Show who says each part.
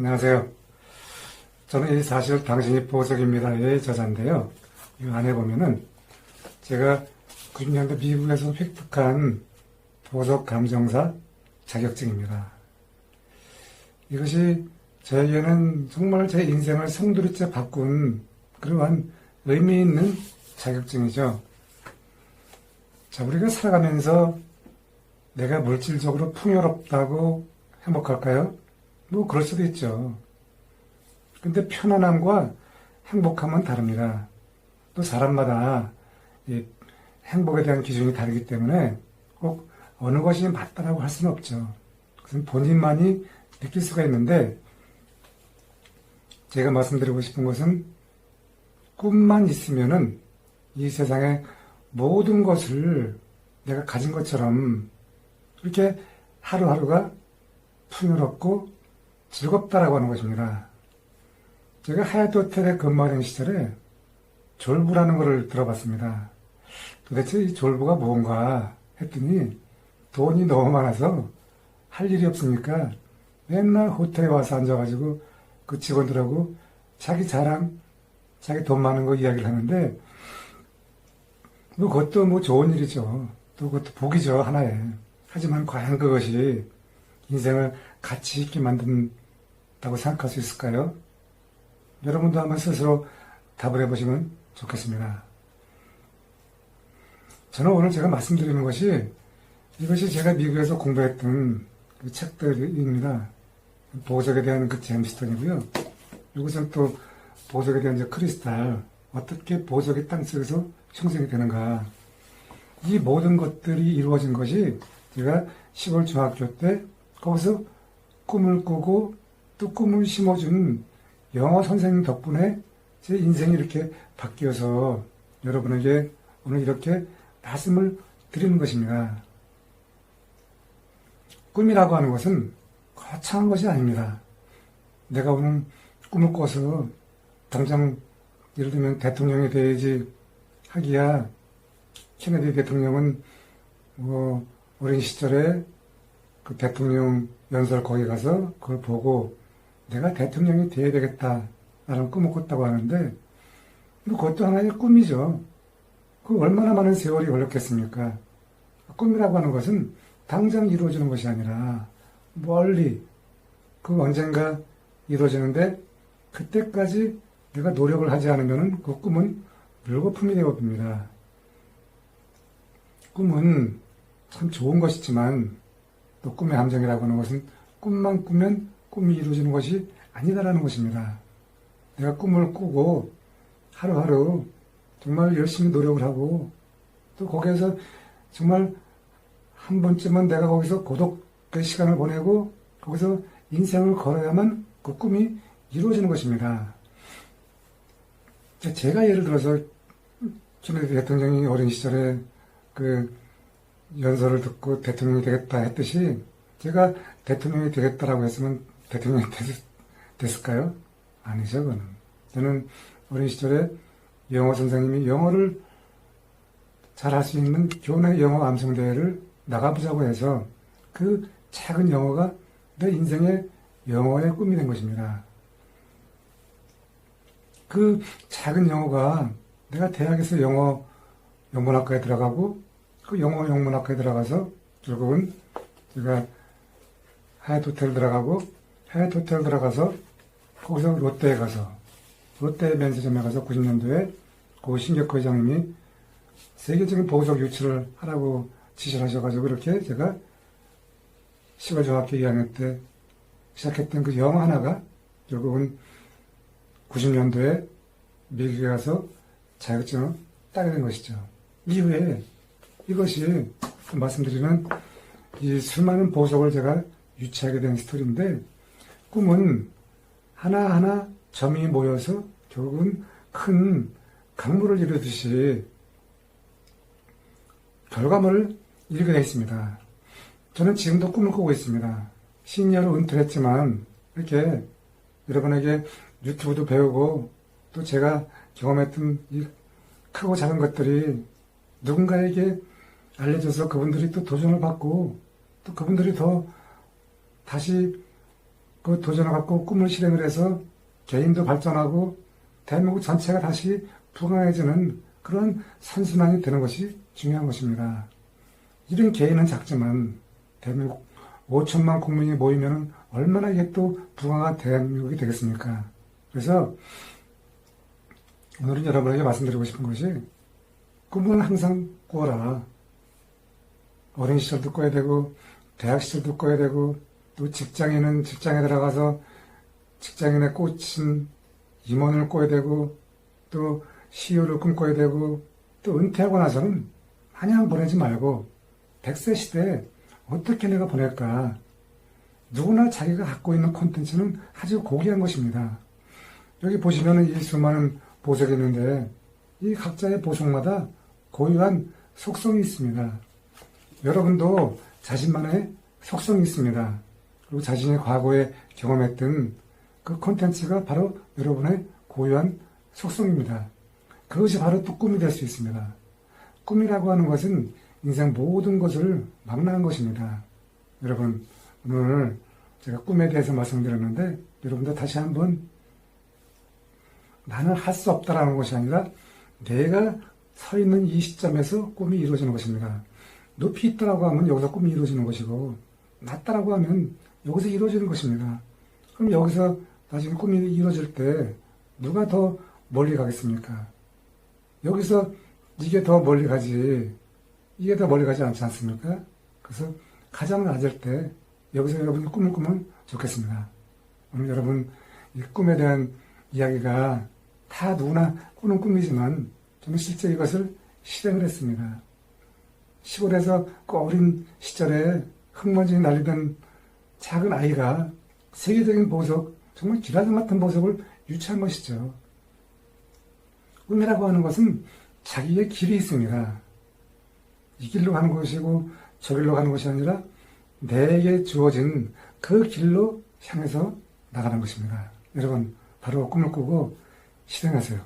Speaker 1: 안녕하세요. 저는 이 사실 당신이 보석입니다의 저자인데요. 이 안에 보면은 제가 90년대 미국에서 획득한 보석 감정사 자격증입니다. 이것이 저에게는 정말 제 인생을 송두리째 바꾼 그러한 의미 있는 자격증이죠. 자, 우리가 살아가면서 내가 물질적으로 풍요롭다고 행복할까요? 뭐 그럴 수도 있죠. 근데 편안함과 행복함은 다릅니다. 또 사람마다 이 행복에 대한 기준이 다르기 때문에 꼭 어느 것이 맞다라고 할 수는 없죠. 그것은 본인만이 느낄 수가 있는데, 제가 말씀드리고 싶은 것은 꿈만 있으면은 이 세상의 모든 것을 내가 가진 것처럼 이렇게 하루하루가 풍요롭고 즐겁다라고 하는 것입니다. 제가 하얏트 호텔에 근무하던 시절에 졸부라는 것을 들어봤습니다. 도대체 이 졸부가 뭔가 했더니 돈이 너무 많아서 할 일이 없으니까 맨날 호텔에 와서 앉아가지고 그 직원들하고 자기 자랑, 자기 돈 많은 거 이야기를 하는데, 뭐 그것도 뭐 좋은 일이죠. 또 그것도 복이죠, 하나에. 하지만 과연 그것이 인생을 가치 있게 만든다고 생각할 수 있을까요? 여러분도 한번 스스로 답을 해보시면 좋겠습니다. 저는 오늘 제가 말씀드리는 것이, 이것이 제가 미국에서 공부했던 그 책들입니다. 보석에 대한 그 제임스톤이고요. 이것은 또 보석에 대한 이제 크리스탈, 어떻게 보석이 땅속에서 형성이 되는가. 이 모든 것들이 이루어진 것이 제가 시골 중학교 때 거기서 꿈을 꾸고 또 꿈을 심어준 영어 선생님 덕분에 제 인생이 이렇게 바뀌어서 여러분에게 오늘 이렇게 말씀을 드리는 것입니다. 꿈이라고 하는 것은 거창한 것이 아닙니다. 내가 오늘 꿈을 꿔서 당장 예를 들면 대통령이 돼야지 하기야, 케네디 대통령은 뭐 어린 시절에 그 대통령 연설 거기 가서 그걸 보고 내가 대통령이 돼야 되겠다라는 꿈을 꿨다고 하는데, 그것도 하나의 꿈이죠. 그 얼마나 많은 세월이 걸렸겠습니까? 꿈이라고 하는 것은 당장 이루어지는 것이 아니라 멀리 그 언젠가 이루어지는데, 그때까지 내가 노력을 하지 않으면 그 꿈은 물거품이 되어봅니다. 꿈은 참 좋은 것이지만 또 꿈의 함정이라고 하는 것은 꿈만 꾸면 꿈이 이루어지는 것이 아니다라는 것입니다. 내가 꿈을 꾸고 하루하루 정말 열심히 노력을 하고 또 거기에서 정말 한 번쯤은 내가 거기서 고독의 시간을 보내고 거기서 인생을 걸어야만 그 꿈이 이루어지는 것입니다. 제가 예를 들어서 케네디 대통령이 어린 시절에 그 연설을 듣고 대통령이 되겠다 했듯이 제가 대통령이 되겠다라고 했으면 대통령이 됐을까요? 아니죠, 그거는. 저는 어린 시절에 영어 선생님이 영어를 잘할 수 있는 교내 영어 암송대회를 나가보자고 해서 그 작은 영어가 내 인생의 영어의 꿈이 된 것입니다. 그 작은 영어가 내가 대학에서 영어 영문학과에 들어가고 그 영어 영문학과에 들어가서 결국은 제가 하얏트 호텔 들어가고 하얏트 호텔 들어가서 거기서 롯데에 가서 롯데 면세점에 가서 90년도에 그 신격호 회장님이 세계적인 보석 유출을 하라고 지시를 하셔가지고 이렇게 제가 시골 중학교 2학년 때 시작했던 그 영어 하나가 결국은 90년도에 미국에 가서 자격증을 따게 된 것이죠. 이후에 이것이 말씀드리는 이 수많은 보석을 제가 유치하게 된 스토리인데, 꿈은 하나하나 점이 모여서 결국은 큰 강물을 이루듯이 결과물을 이루게 되어 있습니다. 저는 지금도 꿈을 꾸고 있습니다. 시니어로 은퇴를 했지만 이렇게 여러분에게 유튜브도 배우고 또 제가 경험했던 이 크고 작은 것들이 누군가에게 알려져서 그분들이 또 도전을 받고 또 그분들이 더 다시 그 도전을 갖고 꿈을 실행을 해서 개인도 발전하고 대한민국 전체가 다시 부강해지는 그런 선순환이 되는 것이 중요한 것입니다. 이런 개인은 작지만 대한민국 5천만 국민이 모이면 얼마나 이게 또 부강한 대한민국이 되겠습니까? 그래서 오늘은 여러분에게 말씀드리고 싶은 것이 꿈은 항상 꿔라. 어린 시절도 꿔야 되고 대학 시절도 꿔야 되고 또 직장인은 직장에 들어가서 직장인의 꽂힌 임원을 꿔야 되고 또 CEO를 꿈꿔야 되고 또 은퇴하고 나서는 마냥 보내지 말고 100세 시대에 어떻게 내가 보낼까. 누구나 자기가 갖고 있는 콘텐츠는 아주 고귀한 것입니다. 여기 보시면은 이 수많은 보석이 있는데 이 각자의 보석마다 고유한 속성이 있습니다. 여러분도 자신만의 속성이 있습니다. 그리고 자신의 과거에 경험했던 그 콘텐츠가 바로 여러분의 고유한 속성입니다. 그것이 바로 또 꿈이 될 수 있습니다. 꿈이라고 하는 것은 인생 모든 것을 망라한 것입니다. 여러분, 오늘 제가 꿈에 대해서 말씀드렸는데 여러분도 다시 한번 나는 할 수 없다라는 것이 아니라 내가 서 있는 이 시점에서 꿈이 이루어지는 것입니다. 높이 있다라고 하면 여기서 꿈이 이루어지는 것이고 낮다라고 하면 여기서 이루어지는 것입니다. 그럼 여기서 나중에 꿈이 이루어질 때 누가 더 멀리 가겠습니까? 여기서 이게 더 멀리 가지 이게 더 멀리 가지 않지 않습니까? 그래서 가장 낮을 때 여기서 여러분 꿈을 꾸면 좋겠습니다. 오늘 여러분 이 꿈에 대한 이야기가 다 누구나 꾸는 꿈이지만 저는 실제 이것을 실행을 했습니다. 시골에서 그 어린 시절에 흙먼지 날리던 작은 아이가 세계적인 보석, 정말 기라성 같은 보석을 유치한 것이죠. 꿈이라고 하는 것은 자기의 길이 있습니다. 이 길로 가는 것이고 저 길로 가는 것이 아니라 내게 주어진 그 길로 향해서 나가는 것입니다. 여러분, 바로 꿈을 꾸고 실행하세요.